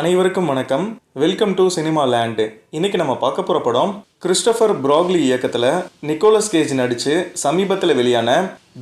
அனைவருக்கும் வணக்கம். Welcome to cinema land. இன்னைக்கு நம்ம பார்க்க போகிற படம் கிறிஸ்டோபர் ப்ராக்லி இயக்கத்தில் நிக்கோலஸ் கேஜ் நடித்து சமீபத்தில் வெளியான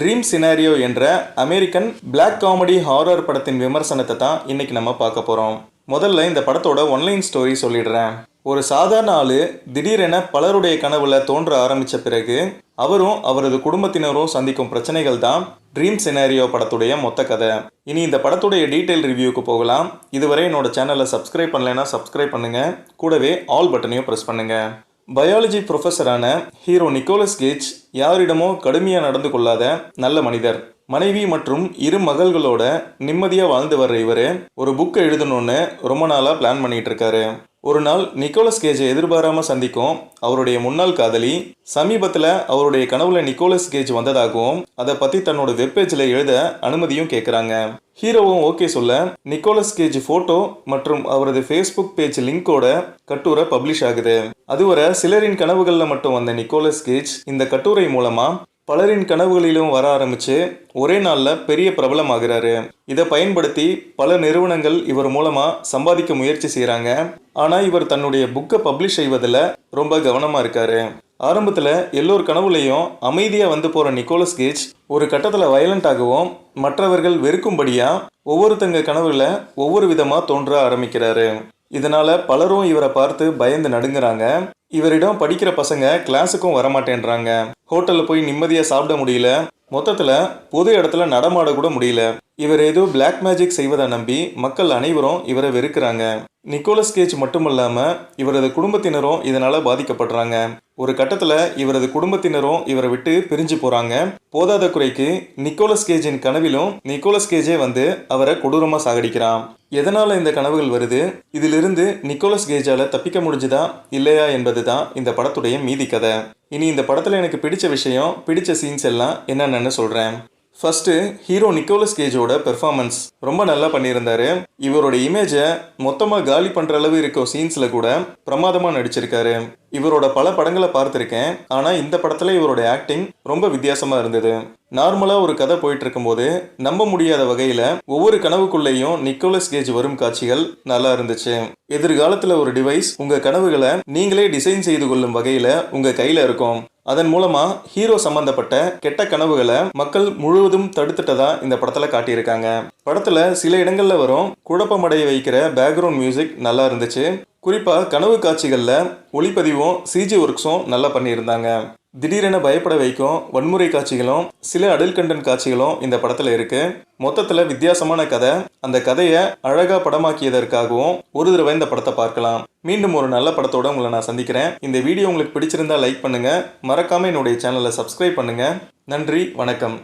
ட்ரீம் சினாரியோ என்ற அமெரிக்கன் பிளாக் காமெடி ஹாரர் படத்தின் விமர்சனத்தை தான் இன்னைக்கு நம்ம பார்க்க போகிறோம். முதல்ல இந்த படத்தோட ஒன்லைன் ஸ்டோரி சொல்லிடுறேன். ஒரு சாதாரண ஆளு திடீரென பலருடைய கனவுல தோன்ற ஆரம்பித்த பிறகு அவரும் அவரது குடும்பத்தினரும் சந்திக்கும் பிரச்சனைகள் தான் ட்ரீம் சினாரியோ படத்துடைய மொத்த கதை. இனி இந்த படத்துடைய டீட்டெயில் ரிவ்யூக்கு போகலாம். இதுவரை என்னோட சேனலை சப்ஸ்கிரைப் பண்ணலைன்னா சப்ஸ்கிரைப் பண்ணுங்க, கூடவே ஆல் பட்டனையும் ப்ரெஸ் பண்ணுங்க. பயாலஜி ப்ரொஃபஸரான ஹீரோ நிக்கோலஸ் கேஜ் யாரிடமோ கடுமையாக நடந்து கொள்ளாத நல்ல மனிதர். மனைவி மற்றும் 2 மகள்களோட நிம்மதியாக வாழ்ந்து வர்ற இவர் ஒரு புக்கை எழுதணும்னு ரொம்ப நாளாக பிளான் பண்ணிட்டு இருக்காரு. ஒரு நாள் நிக்கோலஸ் கேஜை எதிர்பாராமல் சந்திக்கும் அவருடைய முன்னாள் காதலி சமீபத்தில் அவருடைய கனவுல நிக்கோலஸ் கேஜ் வந்ததாகவும் அதை பற்றி தன்னோட வெப்பேஜில் எழுத அனுமதியும் கேட்குறாங்க. ஹீரோவும் ஓகே சொல்ல நிக்கோலஸ் கேஜ் ஃபோட்டோ மற்றும் அவரது ஃபேஸ்புக் பேஜ் லிங்கோட கட்டுரை பப்ளிஷ் ஆகுது. அதுவரை சிலரின் கனவுகளில் மட்டும் வந்த நிக்கோலஸ் கேஜ் இந்த கட்டுரை மூலமாக பலரின் கனவுகளிலும் வர ஆரம்பிச்சு ஒரே நாளில் பெரிய பிரபலமாகிறாரு. இதை பயன்படுத்தி பல நிறுவனங்கள் இவர் மூலமாக சம்பாதிக்க முயற்சி செய்கிறாங்க. ஆனால் இவர் தன்னுடைய புக்கை பப்ளிஷ் செய்வதில் ரொம்ப கவனமாக இருக்காரு. ஆரம்பத்தில் எல்லோர் கனவுலையும் அமைதியாக வந்து போகிற நிக்கோலஸ் கேஜ் ஒரு கட்டத்தில் வயலண்டாகவும் மற்றவர்கள் வெறுக்கும்படியாக ஒவ்வொருத்தங்க கனவுல ஒவ்வொரு விதமாக தோன்ற ஆரம்பிக்கிறாரு. இதனால் பலரும் இவரை பார்த்து பயந்து நடுங்குறாங்க. இவரிடம் படிக்கிற பசங்க கிளாஸுக்கும் வரமாட்டேன்றாங்க. ஹோட்டலில் போய் நிம்மதியாக சாப்பிட முடியல. மொத்தத்தில் பொது இடத்துல நடமாட கூட முடியல. இவர் ஏதோ பிளாக் மேஜிக் செய்வதை நம்பி மக்கள் அனைவரும் இவரை வெறுக்கிறாங்க. நிக்கோலஸ் கேஜ் மட்டுமல்லாமல் இவரது குடும்பத்தினரும் இதனால் பாதிக்கப்படுறாங்க. ஒரு கட்டத்தில் இவரது குடும்பத்தினரும் இவரை விட்டு பிரிஞ்சு போகிறாங்க. போதாத குறைக்கு நிக்கோலஸ் கேஜின் கனவிலும் நிக்கோலஸ் கேஜே வந்து அவரை கொடூரமாக சாகடிக்கிறான். எதனால் இந்த கனவுகள் வருது, இதிலிருந்து நிக்கோலஸ் கேஜால் தப்பிக்க முடிஞ்சுதா இல்லையா என்பது தான் இந்த படத்துடைய மீதி கதை. இனி இந்த படத்தில் எனக்கு பிடிச்ச விஷயம், பிடிச்ச சீன்ஸ் எல்லாம் என்னென்னு சொல்கிறேன். ஃபர்ஸ்ட்டு ஹீரோ நிக்கோலஸ் கேஜோட பெர்ஃபார்மன்ஸ் ரொம்ப நல்லா பண்ணியிருந்தாரு. இவரோட இமேஜை மொத்தமாக காலி பண்ணுற அளவு இருக்க சீன்ஸில் கூட பிரமாதமாக நடிச்சிருக்காரு. இவரோட பல படங்களை பார்த்துருக்கேன், ஆனால் இந்த படத்தில் இவரோட ஆக்டிங் ரொம்ப வித்தியாசமாக இருந்தது. நார்மலாக ஒரு கதை போயிட்டு இருக்கும்போது நம்ப முடியாத வகையில் ஒவ்வொரு கனவுக்குள்ளேயும் நிக்கோலஸ் கேஜ் வரும் காட்சிகள் நல்லா இருந்துச்சு. எதிர்காலத்தில் ஒரு டிவைஸ் உங்கள் கனவுகளை நீங்களே டிசைன் செய்து கொள்ளும் வகையில் உங்கள் கையில் இருக்கும். அதன் மூலமா ஹீரோ சம்பந்தப்பட்ட கெட்ட கனவுகளை மக்கள் முழுவதும் தடுத்துட்டதா இந்த படத்துல காட்டியிருக்காங்க. படத்துல சில இடங்கள்ல வரும் குழப்பமடைய வைக்கிற பேக்ரவுண்ட் மியூசிக் நல்லா இருந்துச்சு. குறிப்பா கனவு காட்சிகள்ல ஒளிப்பதிவும் சிஜி ஒர்க்ஸும் நல்லா பண்ணியிருந்தாங்க. திடீரென பயப்பட வைக்கும் வன்முறை காட்சிகளும் சில அடல்ட் கண்டென்ட் காட்சிகளும் இந்த படத்துல இருக்கு. மொத்தத்துல வித்தியாசமான கதை. அந்த கதையை அழகா படமாக்கியதற்காகவும் ஒரு தடவை இந்த படத்தை பார்க்கலாம். மீண்டும் ஒரு நல்ல படத்தோட உங்களை நான் சந்திக்கிறேன். இந்த வீடியோ உங்களுக்கு பிடிச்சிருந்தா லைக் பண்ணுங்க, மறக்காம என்னுடைய சேனலை சப்ஸ்கிரைப் பண்ணுங்க. நன்றி, வணக்கம்.